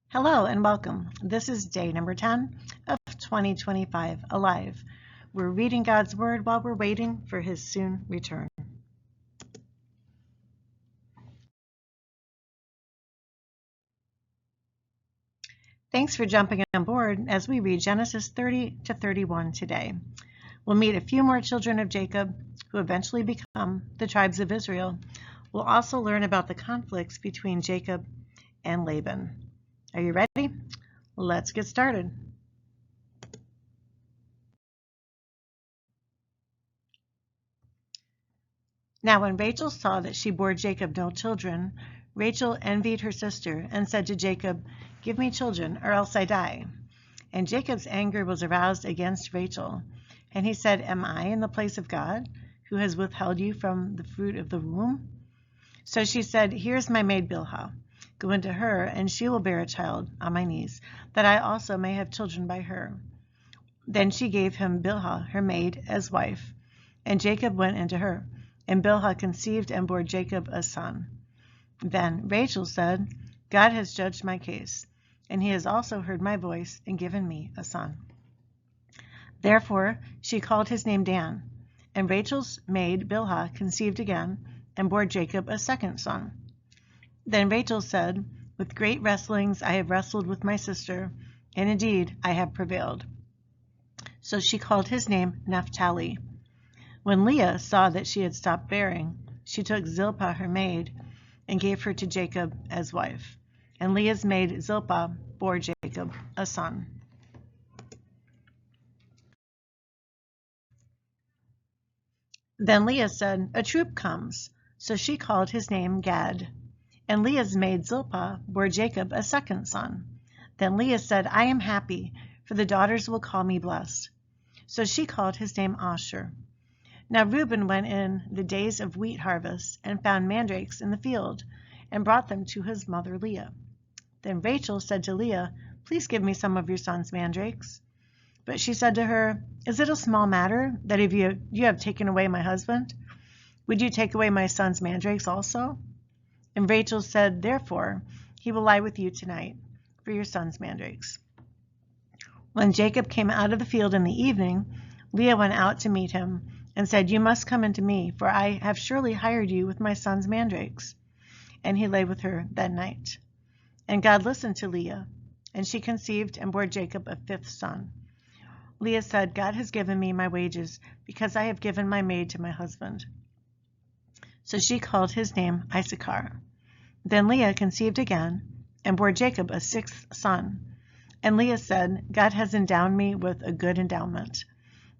Hello and welcome. This is day number 10 of 2025 Alive. We're reading God's Word while we're waiting for His soon return. Thanks for jumping on board as we read Genesis 30 to 31 today. We'll meet a few more children of Jacob who eventually become the tribes of Israel. We'll also learn about the conflicts between Jacob and Laban. Are you ready? Let's get started. Now when Rachel saw that she bore Jacob no children, Rachel envied her sister and said to Jacob, "Give me children, or else I die." And Jacob's anger was aroused against Rachel. And he said, "Am I in the place of God, who has withheld you from the fruit of the womb?" So she said, "Here is my maid Bilhah. Go into her, and she will bear a child on my knees, that I also may have children by her." Then she gave him Bilhah, her maid, as wife. And Jacob went into her. And Bilhah conceived and bore Jacob a son. Then Rachel said, "God has judged my case, and he has also heard my voice and given me a son." Therefore she called his name Dan. And Rachel's maid Bilhah conceived again and bore Jacob a second son. Then Rachel said, "With great wrestlings I have wrestled with my sister, and indeed I have prevailed." So she called his name Naphtali. When Leah saw that she had stopped bearing, she took Zilpah her maid and gave her to Jacob as wife. And Leah's maid Zilpah bore Jacob a son. Then Leah said, "A troop comes." So she called his name Gad. And Leah's maid Zilpah bore Jacob a second son. Then Leah said, "I am happy, for the daughters will call me blessed." So she called his name Asher. Now Reuben went in the days of wheat harvest and found mandrakes in the field and brought them to his mother Leah. Then Rachel said to Leah, "Please give me some of your son's mandrakes." But she said to her, "Is it a small matter that if you have taken away my husband? Would you take away my son's mandrakes also?" And Rachel said, "Therefore he will lie with you tonight for your son's mandrakes." When Jacob came out of the field in the evening, Leah went out to meet him and said, "You must come into me, for I have surely hired you with my son's mandrakes." And he lay with her that night. And God listened to Leah, and she conceived and bore Jacob a fifth son. Leah said, "God has given me my wages, because I have given my maid to my husband." So she called his name Issachar. Then Leah conceived again and bore Jacob a sixth son. And Leah said, "God has endowed me with a good endowment.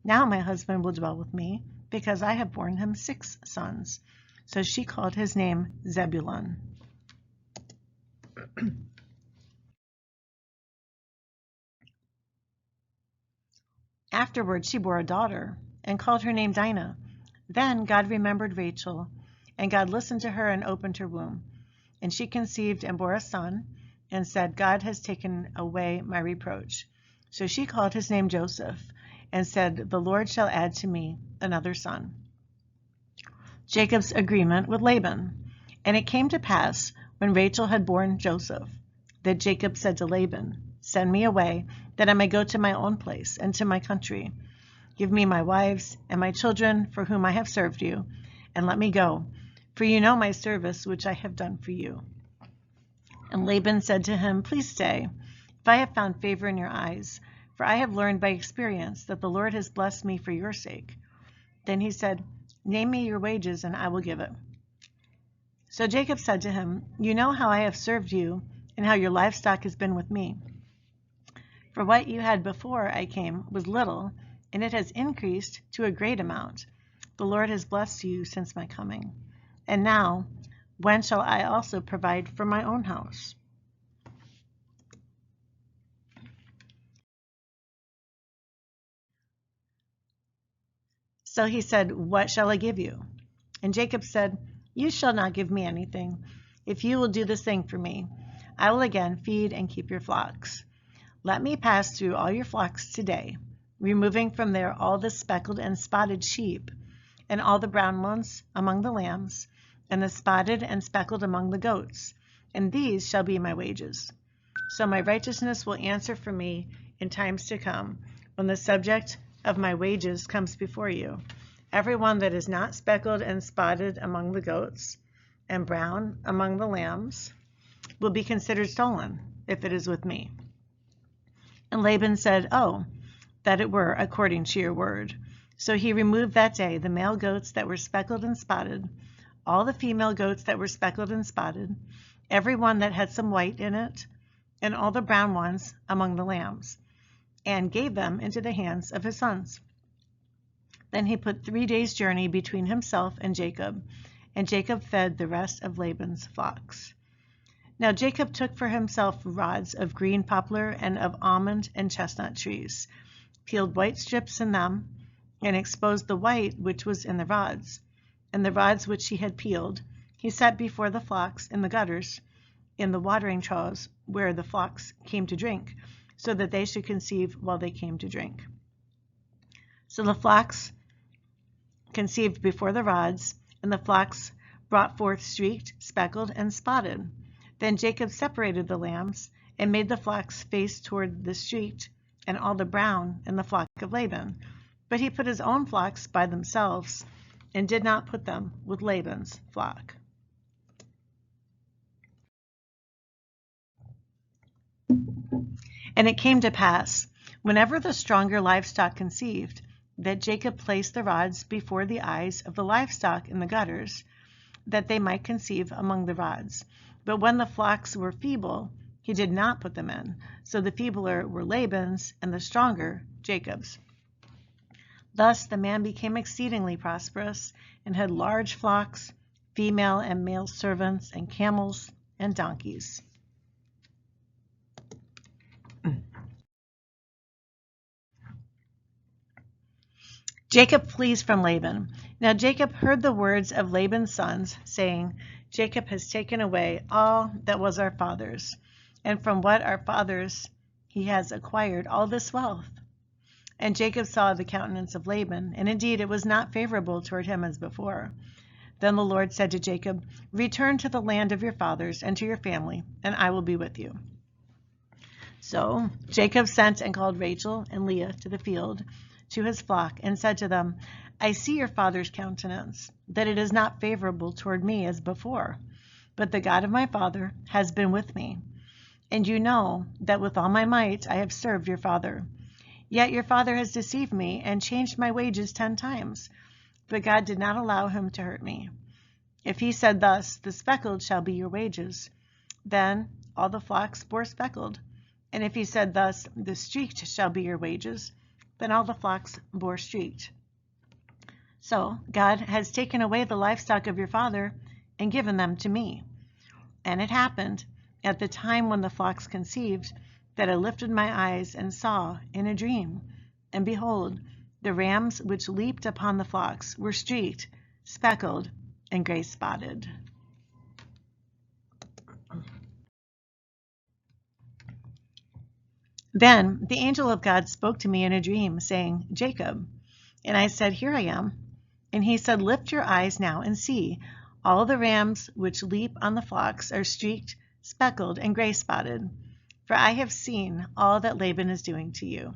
Now my husband will dwell with me, because I have borne him 6 sons." So she called his name Zebulun. Afterward she bore a daughter, and called her name Dinah. Then God remembered Rachel, and God listened to her and opened her womb. And she conceived and bore a son, and said, "God has taken away my reproach." So she called his name Joseph, and said, "The Lord shall add to me another son." Jacob's agreement with Laban. And it came to pass, when Rachel had borne Joseph, that Jacob said to Laban, "Send me away, that I may go to my own place and to my country. Give me my wives and my children for whom I have served you, and let me go, for you know my service which I have done for you." And Laban said to him, "Please stay, if I have found favor in your eyes, for I have learned by experience that the Lord has blessed me for your sake." Then he said, "Name me your wages, and I will give it." So Jacob said to him, "You know how I have served you, and how your livestock has been with me. For what you had before I came was little, and it has increased to a great amount. The Lord has blessed you since my coming. And now, when shall I also provide for my own house?" So he said, "What shall I give you?" And Jacob said, "You shall not give me anything. If you will do this thing for me, I will again feed and keep your flocks. Let me pass through all your flocks today, removing from there all the speckled and spotted sheep, and all the brown ones among the lambs, and the spotted and speckled among the goats, and these shall be my wages. So my righteousness will answer for me in times to come, when the subject of my wages comes before you. Every one that is not speckled and spotted among the goats, and brown among the lambs, will be considered stolen, if it is with me. And Laban said, Oh, that it were according to your word. So he removed that day the male goats that were speckled and spotted, all the female goats that were speckled and spotted, every one that had some white in it, and all the brown ones among the lambs, and gave them into the hands of his sons. Then he put 3 days' journey between himself and Jacob fed the rest of Laban's flocks. Now Jacob took for himself rods of green poplar and of almond and chestnut trees, peeled white strips in them, and exposed the white which was in the rods. And the rods which he had peeled he set before the flocks in the gutters, in the watering troughs where the flocks came to drink, so that they should conceive while they came to drink. So the flocks conceived before the rods, and the flocks brought forth streaked, speckled, and spotted. Then Jacob separated the lambs, and made the flocks face toward the streaked, and all the brown in the flock of Laban. But he put his own flocks by themselves, and did not put them with Laban's flock. And it came to pass, whenever the stronger livestock conceived, that Jacob placed the rods before the eyes of the livestock in the gutters, that they might conceive among the rods. But when the flocks were feeble, he did not put them in. So the feebler were Laban's, and the stronger Jacob's. Thus the man became exceedingly prosperous, and had large flocks, female and male servants, and camels and donkeys. Jacob flees from Laban. Now Jacob heard the words of Laban's sons, saying, Jacob has taken away all that was our father's, and from what our fathers he has acquired all this wealth. And Jacob saw the countenance of Laban, and indeed it was not favorable toward him as before. Then the Lord said to Jacob, Return to the land of your fathers and to your family, and I will be with you. So Jacob sent and called Rachel and Leah to the field, to his flock, and said to them, I see your father's countenance, that it is not favorable toward me as before, but the God of my father has been with me. And you know that with all my might I have served your father. Yet your father has deceived me and changed my wages 10 times, but God did not allow him to hurt me. If he said thus, the speckled shall be your wages, then all the flocks bore speckled. And if he said thus, the streaked shall be your wages, then all the flocks bore streaked. So God has taken away the livestock of your father and given them to me. And it happened at the time when the flocks conceived, that I lifted my eyes and saw in a dream, and behold, the rams which leaped upon the flocks were streaked, speckled, and gray spotted. Then the angel of God spoke to me in a dream, saying, Jacob. And I said, Here I am. And he said, Lift your eyes now and see. All the rams which leap on the flocks are streaked, speckled, and gray spotted. For I have seen all that Laban is doing to you.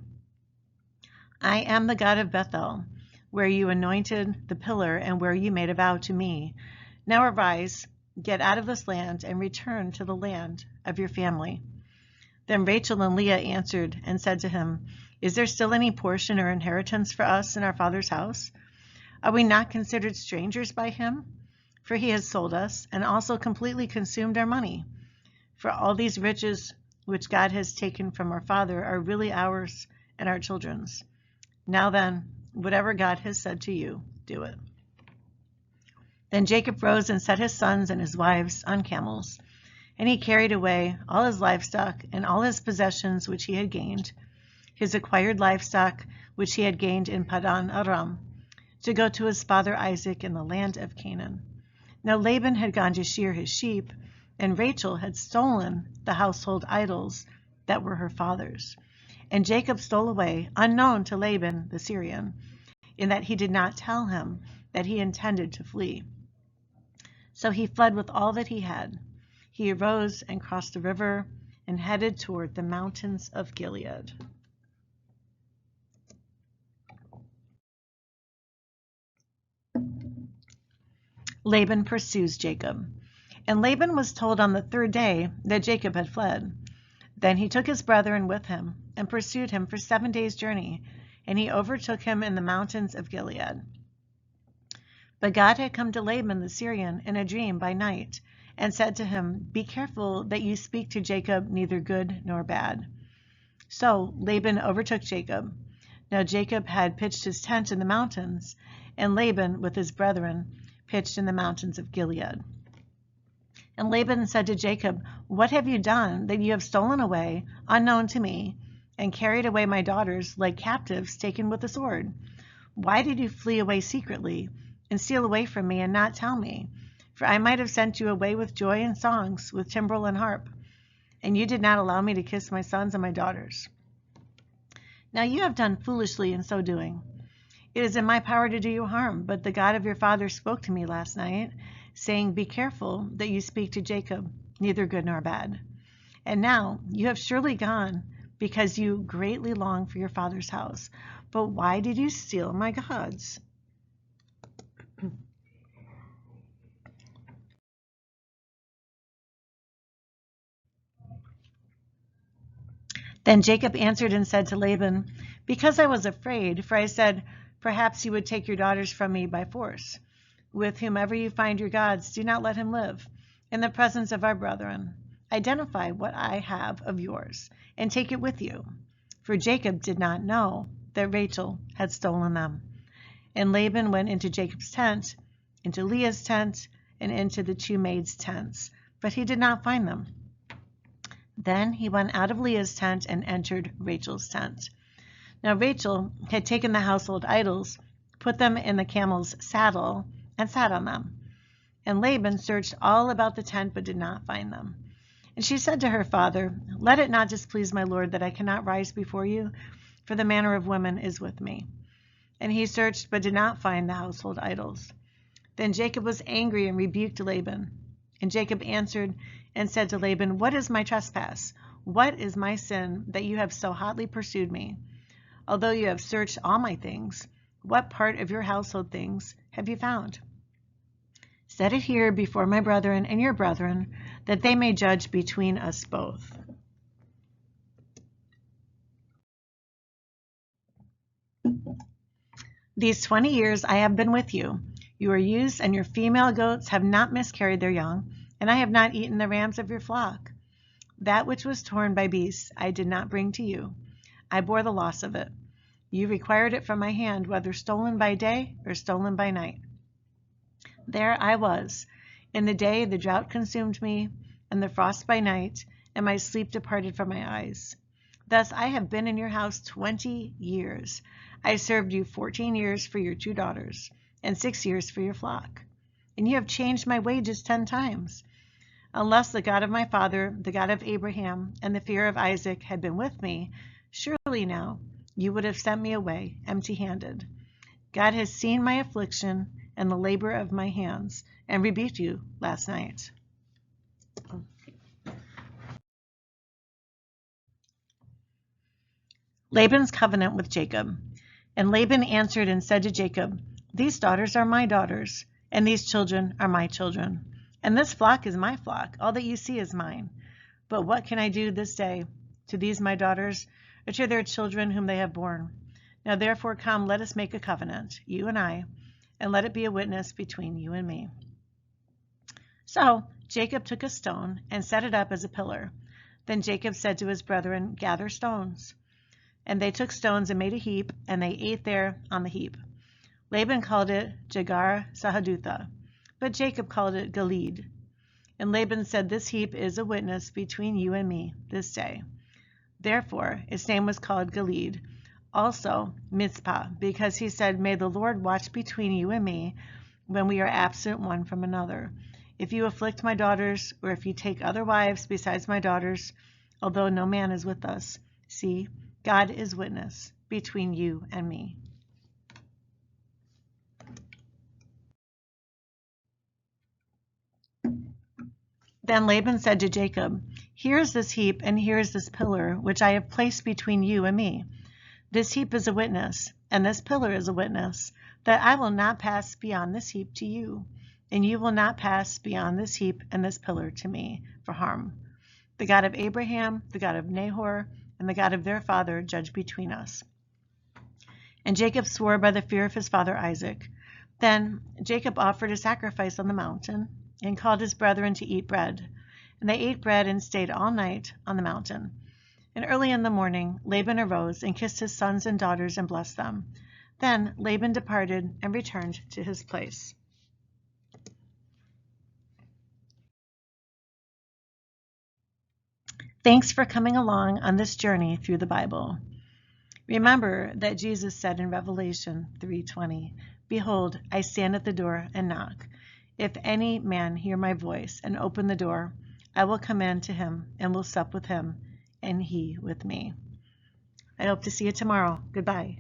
I am the God of Bethel, where you anointed the pillar and where you made a vow to me. Now arise, get out of this land, and return to the land of your family. Then Rachel and Leah answered and said to him, Is there still any portion or inheritance for us in our father's house? Are we not considered strangers by him? For he has sold us, and also completely consumed our money. For all these riches which God has taken from our father are really ours and our children's. Now then, whatever God has said to you, do it. Then Jacob rose and set his sons and his wives on camels, and he carried away all his livestock and all his possessions which he had gained, his acquired livestock which he had gained in Padan Aram, to go to his father Isaac in the land of Canaan. Now Laban had gone to shear his sheep, and Rachel had stolen the household idols that were her father's. And Jacob stole away, unknown to Laban the Syrian, in that he did not tell him that he intended to flee. So he fled with all that he had. He arose and crossed the river and headed toward the mountains of Gilead. Laban pursues Jacob. And Laban was told on the third day that Jacob had fled. Then he took his brethren with him and pursued him for 7 days' journey, and he overtook him in the mountains of Gilead. But God had come to Laban the Syrian in a dream by night, and said to him, "Be careful that you speak to Jacob neither good nor bad." So Laban overtook Jacob. Now Jacob had pitched his tent in the mountains, and Laban with his brethren pitched in the mountains of Gilead. And Laban said to Jacob, "What have you done that you have stolen away, unknown to me, and carried away my daughters like captives taken with a sword? Why did you flee away secretly and steal away from me and not tell me? For I might have sent you away with joy and songs, with timbrel and harp. And you did not allow me to kiss my sons and my daughters. Now you have done foolishly in so doing. It is in my power to do you harm, but the God of your father spoke to me last night, saying, 'Be careful that you speak to Jacob, neither good nor bad.' And now you have surely gone, because you greatly long for your father's house. But why did you steal my gods?" Then Jacob answered and said to Laban, "Because I was afraid, for I said, 'Perhaps you would take your daughters from me by force.' With whomever you find your gods, do not let him live. In the presence of our brethren, identify what I have of yours, and take it with you." For Jacob did not know that Rachel had stolen them. And Laban went into Jacob's tent, into Leah's tent, and into the two maids' tents, but he did not find them. Then he went out of Leah's tent and entered Rachel's tent. Now Rachel had taken the household idols, put them in the camel's saddle, and sat on them. And Laban searched all about the tent, but did not find them. And she said to her father, "Let it not displease my lord that I cannot rise before you, for the manner of women is with me." And he searched, but did not find the household idols. Then Jacob was angry and rebuked Laban. And Jacob answered and said to Laban, "What is my trespass? What is my sin that you have so hotly pursued me? Although you have searched all my things, what part of your household things have you found? Set it here before my brethren and your brethren, that they may judge between us both." These 20 years I have been with you. Your ewes and your female goats have not miscarried their young, and I have not eaten the rams of your flock. That which was torn by beasts I did not bring to you. I bore the loss of it. You required it from my hand, whether stolen by day or stolen by night. There I was. In the day the drought consumed me, and the frost by night, and my sleep departed from my eyes. Thus I have been in your house 20 years. I served you 14 years for your 2 daughters, and 6 years for your flock. And you have changed my wages 10 times. Unless the God of my father, the God of Abraham, and the fear of Isaac had been with me, surely now you would have sent me away empty-handed. God has seen my affliction and the labor of my hands, and rebuked you last night. Laban's covenant with Jacob. And Laban answered and said to Jacob, "These daughters are my daughters, and these children are my children. And this flock is my flock. All that you see is mine. But what can I do this day to these my daughters, or to their children whom they have borne? Now therefore come, let us make a covenant, you and I, and let it be a witness between you and me." So Jacob took a stone and set it up as a pillar. Then Jacob said to his brethren, "Gather stones." And they took stones and made a heap, and they ate there on the heap. Laban called it Jegar Sahadutha, but Jacob called it Gilead. And Laban said, "This heap is a witness between you and me this day." Therefore its name was called Gilead, also Mizpah, because he said, "May the Lord watch between you and me when we are absent one from another. If you afflict my daughters, or if you take other wives besides my daughters, although no man is with us, see, God is witness between you and me." Then Laban said to Jacob, "Here is this heap, and here is this pillar, which I have placed between you and me. This heap is a witness, and this pillar is a witness, that I will not pass beyond this heap to you, and you will not pass beyond this heap and this pillar to me for harm. The God of Abraham, the God of Nahor, and the God of their father judge between us." And Jacob swore by the fear of his father Isaac. Then Jacob offered a sacrifice on the mountain, and called his brethren to eat bread. And they ate bread and stayed all night on the mountain. And early in the morning Laban arose and kissed his sons and daughters and blessed them. Then Laban departed and returned to his place. Thanks for coming along on this journey through the Bible. Remember that Jesus said in Revelation 3:20, "Behold, I stand at the door and knock. If any man hear my voice and open the door, I will come in to him and will sup with him, and he with me." I hope to see you tomorrow. Goodbye.